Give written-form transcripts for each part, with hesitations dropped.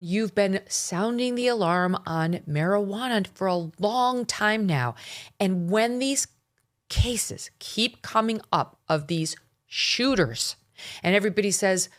You've been sounding the alarm on marijuana for a long time now. And when these cases keep coming up of these shooters, and everybody says,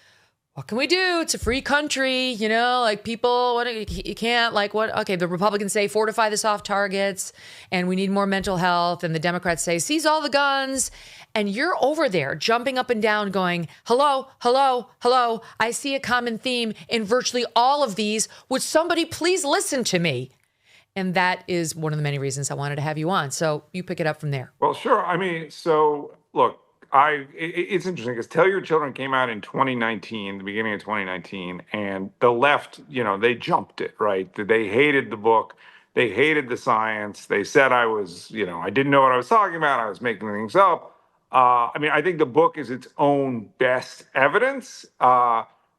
what can we do? It's a free country, like people, you can't, like what? Okay, the Republicans say fortify the soft targets and we need more mental health. And the Democrats say seize all the guns. And you're over there jumping up and down going, hello, hello, hello. I see a common theme in virtually all of these. Would somebody please listen to me? And that is one of the many reasons I wanted to have you on. So you pick it up from there. Well, sure. I mean, so look, it's interesting because Tell Your Children came out in 2019, the beginning of 2019, and the left, they jumped it, right? They hated the book. They hated the science. They said I was, I didn't know what I was talking about. I was making things up. I mean, I think the book is its own best evidence.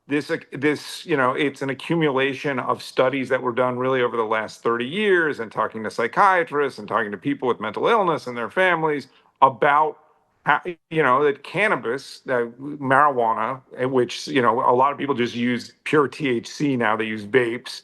This, it's an accumulation of studies that were done really over the last 30 years and talking to psychiatrists and talking to people with mental illness and their families about how, that cannabis, that marijuana, which, a lot of people just use pure THC now, they use vapes,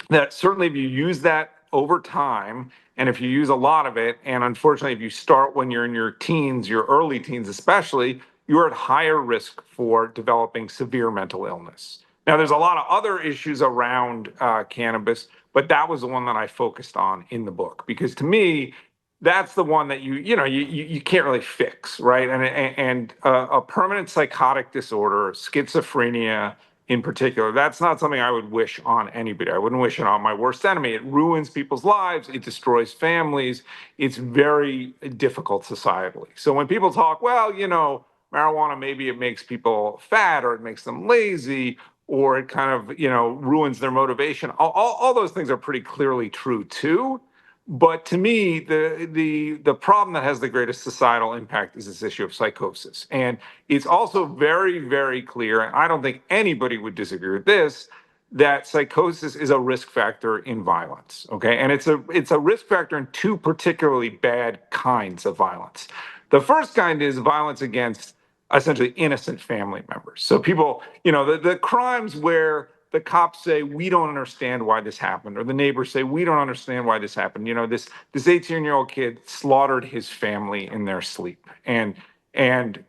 that certainly if you use that over time, and if you use a lot of it, and unfortunately, if you start when you're in your teens, your early teens especially, you're at higher risk for developing severe mental illness. Now, there's a lot of other issues around cannabis, but that was the one that I focused on in the book because to me, that's the one that you can't really fix, right? And a permanent psychotic disorder, schizophrenia, in particular, that's not something I would wish on anybody. I wouldn't wish it on my worst enemy. It ruins people's lives. It destroys families. It's very difficult societally. So when people talk, well, marijuana, maybe it makes people fat or it makes them lazy or it kind of, ruins their motivation. All those things are pretty clearly true too. But to me, the problem that has the greatest societal impact is this issue of psychosis. And it's also very, very clear, and I don't think anybody would disagree with this, that psychosis is a risk factor in violence. Okay. And it's a risk factor in two particularly bad kinds of violence. The first kind is violence against essentially innocent family members. So people, the crimes where the cops say we don't understand why this happened, or the neighbors say we don't understand why this happened. This 18-year-old kid slaughtered his family in their sleep, and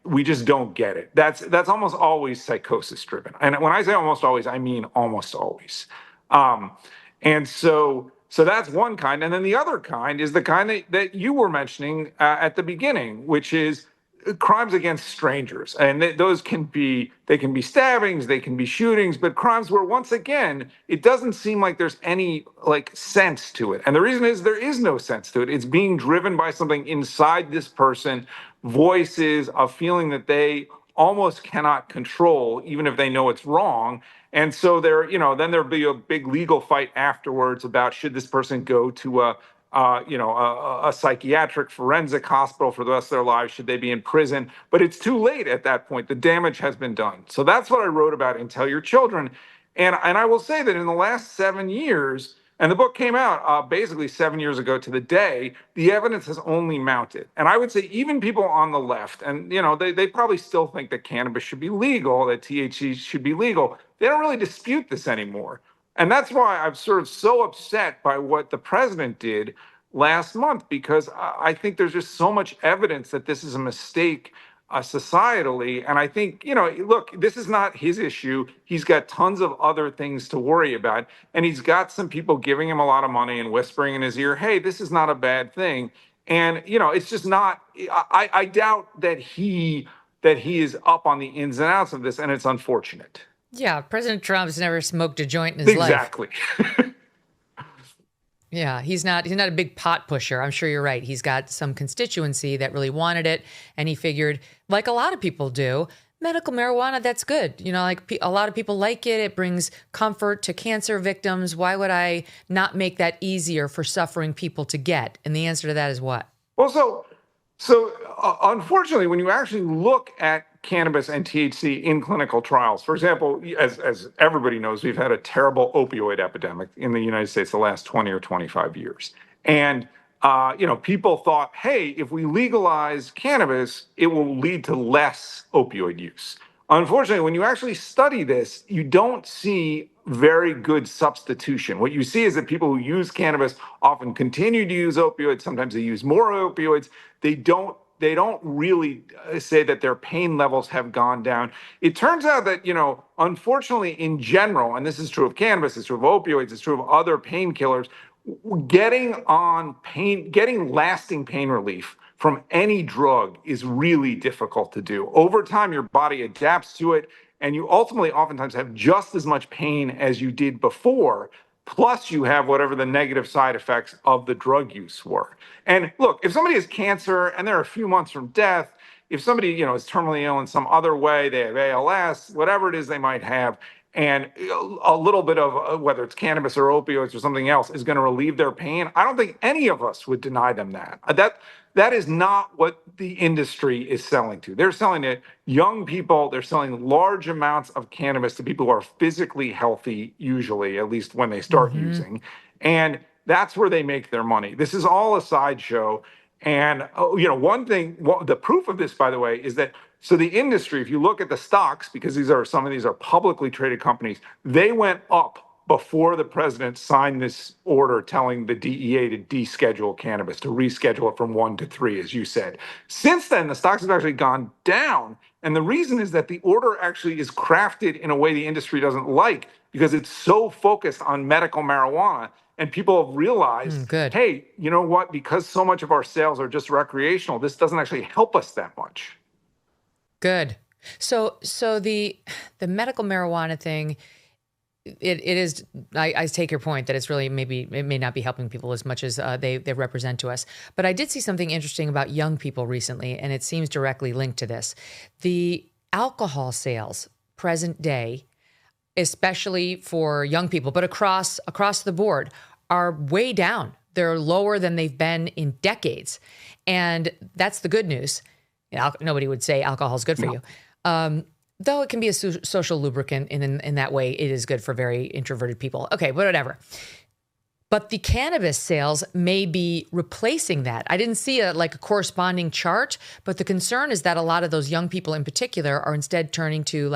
we just don't get it. That's almost always psychosis driven. And when I say almost always, I mean almost always. And so that's one kind. And then the other kind is the kind that you were mentioning at the beginning, which is crimes against strangers. And those can be stabbings, they can be shootings, but crimes where, once again, it doesn't seem like there's any sense to it. And the reason is there is no sense to it. It's being driven by something inside this person, voices, a feeling that they almost cannot control, even if they know it's wrong. And so then there'll be a big legal fight afterwards about should this person go to a psychiatric forensic hospital for the rest of their lives? Should they be in prison? But it's too late at that point. The damage has been done. So that's what I wrote about in Tell Your Children. And I will say that in the last 7 years, and the book came out basically 7 years ago to the day, the evidence has only mounted. And I would say even people on the left, and they probably still think that cannabis should be legal, that THC should be legal. They don't really dispute this anymore. And that's why I'm sort of so upset by what the president did last month, because I think there's just so much evidence that this is a mistake societally. And I think, look, this is not his issue. He's got tons of other things to worry about. And he's got some people giving him a lot of money and whispering in his ear, hey, this is not a bad thing. And, it's just not, I doubt that he is up on the ins and outs of this. And it's unfortunate. Yeah, President Trump's never smoked a joint in his life. Exactly. Yeah, he's not a big pot pusher. I'm sure you're right. He's got some constituency that really wanted it, and he figured, like a lot of people do, medical marijuana, that's good. A lot of people like it. It brings comfort to cancer victims. Why would I not make that easier for suffering people to get? And the answer to that is what? Well, so unfortunately, when you actually look at cannabis and THC in clinical trials, for example, as everybody knows, we've had a terrible opioid epidemic in the United States the last 20 or 25 years. And, people thought, hey, if we legalize cannabis, it will lead to less opioid use. Unfortunately, when you actually study this, you don't see very good substitution. What you see is that people who use cannabis often continue to use opioids. Sometimes they use more opioids. They don't really say that their pain levels have gone down. It turns out that, unfortunately, in general, and this is true of cannabis, it's true of opioids, it's true of other painkillers, getting lasting pain relief from any drug is really difficult to do. Over time, your body adapts to it, and you ultimately oftentimes have just as much pain as you did before, plus you have whatever the negative side effects of the drug use were. And look, if somebody has cancer and they're a few months from death, if somebody, is terminally ill in some other way, they have ALS, whatever it is they might have, and a little bit of whether it's cannabis or opioids or something else is going to relieve their pain, I don't think any of us would deny them that. That is not what the industry is selling to. They're selling to young people. They're selling large amounts of cannabis to people who are physically healthy, usually, at least when they start using. And that's where they make their money. This is all a sideshow. And, one thing, the proof of this, by the way, is that so the industry, if you look at the stocks, because some of these are publicly traded companies, they went up before the president signed this order telling the DEA to deschedule cannabis, to reschedule it from 1 to 3, as you said. Since then, the stocks have actually gone down. And the reason is that the order actually is crafted in a way the industry doesn't like, because it's so focused on medical marijuana. And people have realized, hey, you know what? Because so much of our sales are just recreational, this doesn't actually help us that much. Good. So the medical marijuana thing, it is, I take your point that it's really, maybe it may not be helping people as much as they represent to us. But I did see something interesting about young people recently, and it seems directly linked to this. The alcohol sales present day, especially for young people, but across the board, are way down. They're lower than they've been in decades. And that's the good news. Nobody would say alcohol is good for you. Though it can be a social lubricant, in that way, it is good for very introverted people. Okay, but whatever. But the cannabis sales may be replacing that. I didn't see a corresponding chart, but the concern is that a lot of those young people in particular are instead turning to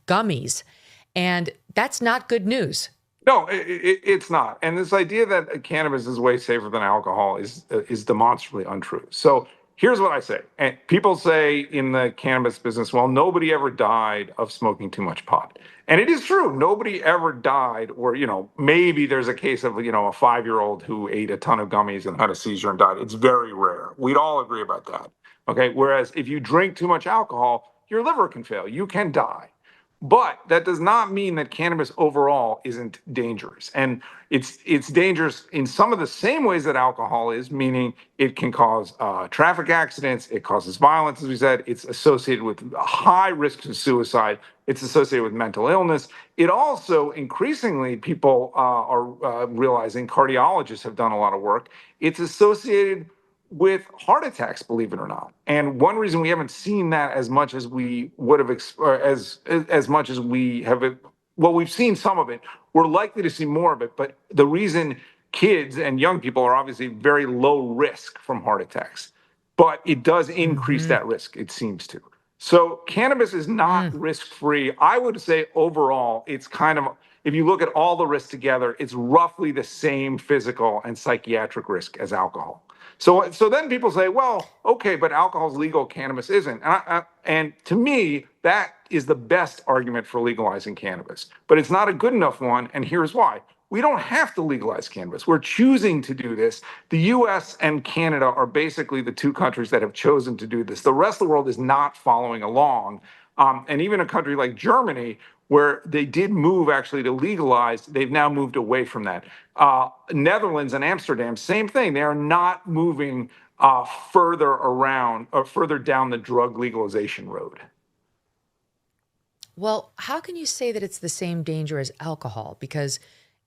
gummies. And that's not good news. No, it's not. And this idea that cannabis is way safer than alcohol is demonstrably untrue. So here's what I say. And people say in the cannabis business, well, nobody ever died of smoking too much pot. And it is true. Nobody ever died, or, maybe there's a case of, a 5-year-old who ate a ton of gummies and had a seizure and died. It's very rare. We'd all agree about that. Okay. Whereas if you drink too much alcohol, your liver can fail. You can die. But that does not mean that cannabis overall isn't dangerous. And it's dangerous in some of the same ways that alcohol is, meaning it can cause traffic accidents, it causes violence, as we said, it's associated with high risks of suicide, it's associated with mental illness. It also, increasingly, people are realizing, cardiologists have done a lot of work, it's associated with heart attacks, believe it or not. And one reason we haven't seen that as much as we would have, as much as we have, well, we've seen some of it. We're likely to see more of it. But the reason kids and young people are obviously very low risk from heart attacks, but it does increase that risk, it seems to. So cannabis is not risk-free. I would say overall, it's kind of, if you look at all the risks together, it's roughly the same physical and psychiatric risk as alcohol. So then people say, well, okay, but alcohol's legal, cannabis isn't. And to me, that is the best argument for legalizing cannabis. But it's not a good enough one, and here's why. We don't have to legalize cannabis. We're choosing to do this. The US and Canada are basically the two countries that have chosen to do this. The rest of the world is not following along. And even a country like Germany, where they did move actually to legalize, they've now moved away from that. Netherlands and Amsterdam, same thing. They are not moving further around or further down the drug legalization road. Well, how can you say that it's the same danger as alcohol? Because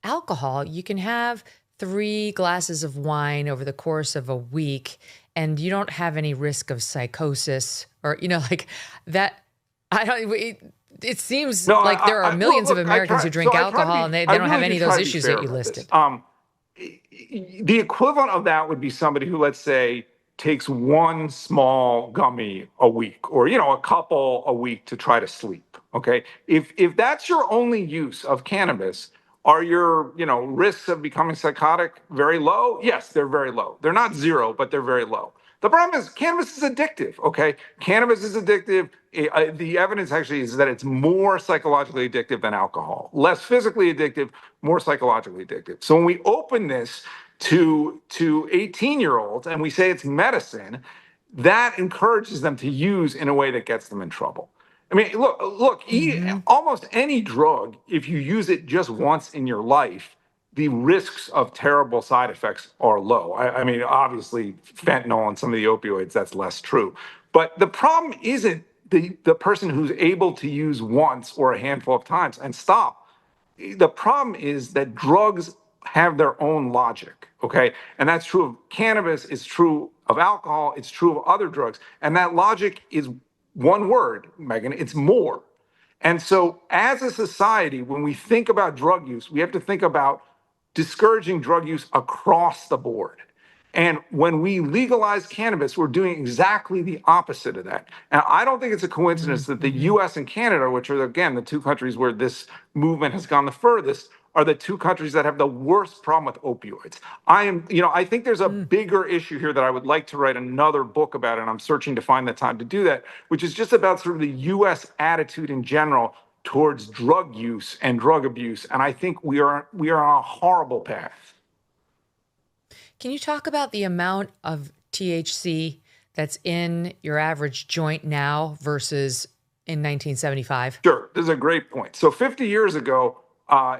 alcohol, you can have 3 glasses of wine over the course of a week and you don't have any risk of psychosis or, that. I don't. It seems like there are millions of Americans who drink alcohol and they don't have any of those issues that you listed. The equivalent of that would be somebody who, let's say, takes one small gummy a week, or a couple a week to try to sleep. Okay, if that's your only use of cannabis, are your risks of becoming psychotic very low? Yes, they're very low. They're not zero, but they're very low. The problem is cannabis is addictive. Okay, cannabis is addictive. The evidence actually is that it's more psychologically addictive than alcohol. Less physically addictive, more psychologically addictive. So when we open this to 18-year-olds and we say it's medicine, that encourages them to use in a way that gets them in trouble. I mean, look, almost any drug, if you use it just once in your life, the risks of terrible side effects are low. I mean, obviously, fentanyl and some of the opioids, that's less true. But the problem isn't the person who's able to use once or a handful of times and stop. The problem is that drugs have their own logic, okay? And that's true of cannabis, it's true of alcohol, it's true of other drugs. And that logic is one word, Megyn, it's more. And so as a society, when we think about drug use, we have to think about discouraging drug use across the board. And when we legalize cannabis, we're doing exactly the opposite of that. And I don't think it's a coincidence that the US and Canada, which are, again, the two countries where this movement has gone the furthest, are the two countries that have the worst problem with opioids. I think there's a bigger issue here that I would like to write another book about, and I'm searching to find the time to do that, which is just about sort of the US attitude in general towards drug use and drug abuse. And I think we are on a horrible path. Can you talk about the amount of THC that's in your average joint now versus in 1975? Sure, this is a great point. So 50 years ago,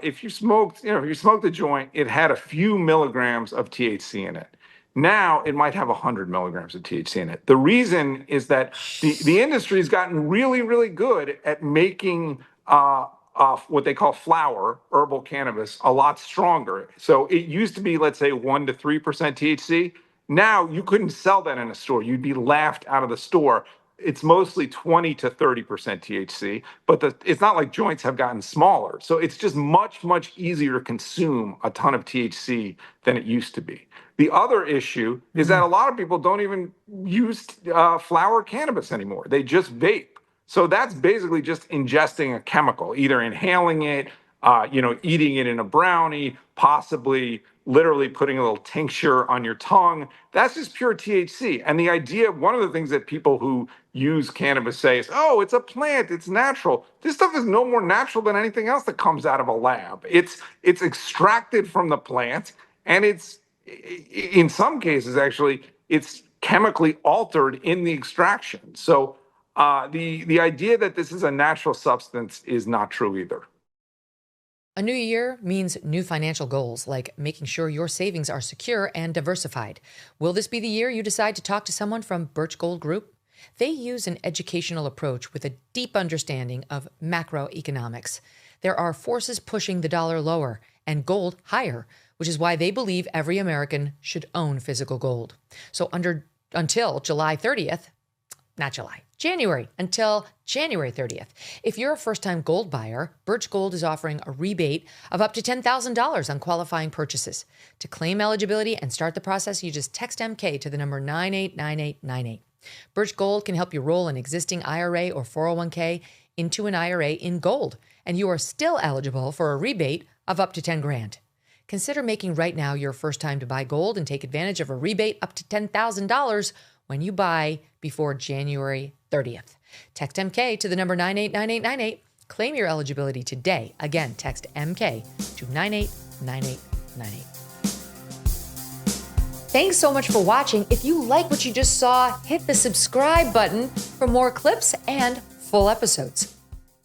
if you smoked a joint, it had a few milligrams of THC in it. Now it might have 100 milligrams of THC in it. The reason is that the industry has gotten really, really good at making what they call flower, herbal cannabis, a lot stronger. So it used to be, let's say, 1 to 3% THC. Now you couldn't sell that in a store. You'd be laughed out of the store. It's mostly 20 to 30% THC, but it's not like joints have gotten smaller. So it's just much, much easier to consume a ton of THC than it used to be. The other issue is that a lot of people don't even use flower cannabis anymore. They just vape. So that's basically just ingesting a chemical, either inhaling it, eating it in a brownie, possibly literally putting a little tincture on your tongue. That's just pure THC. And the idea, one of the things that people who use cannabis say is, oh, it's a plant, it's natural. This stuff is no more natural than anything else that comes out of a lab. It's extracted from the plant, and it's, in some cases, actually, it's chemically altered in the extraction. So the idea that this is a natural substance is not true either. A new year means new financial goals, like making sure your savings are secure and diversified. Will this be the year you decide to talk to someone from Birch Gold Group? They use an educational approach with a deep understanding of macroeconomics. There are forces pushing the dollar lower and gold higher, which is why they believe every American should own physical gold. So until January 30th, until January 30th. If you're a first-time gold buyer, Birch Gold is offering a rebate of up to $10,000 on qualifying purchases. To claim eligibility and start the process, you just text MK to the number 989898. Birch Gold can help you roll an existing IRA or 401k into an IRA in gold, and you are still eligible for a rebate of up to $10,000. Consider making right now your first time to buy gold and take advantage of a rebate up to $10,000 when you buy before January 30th. Text MK to the number 989898. Claim your eligibility today. Again, text MK to 989898. Thanks so much for watching. If you like what you just saw, hit the subscribe button for more clips and full episodes.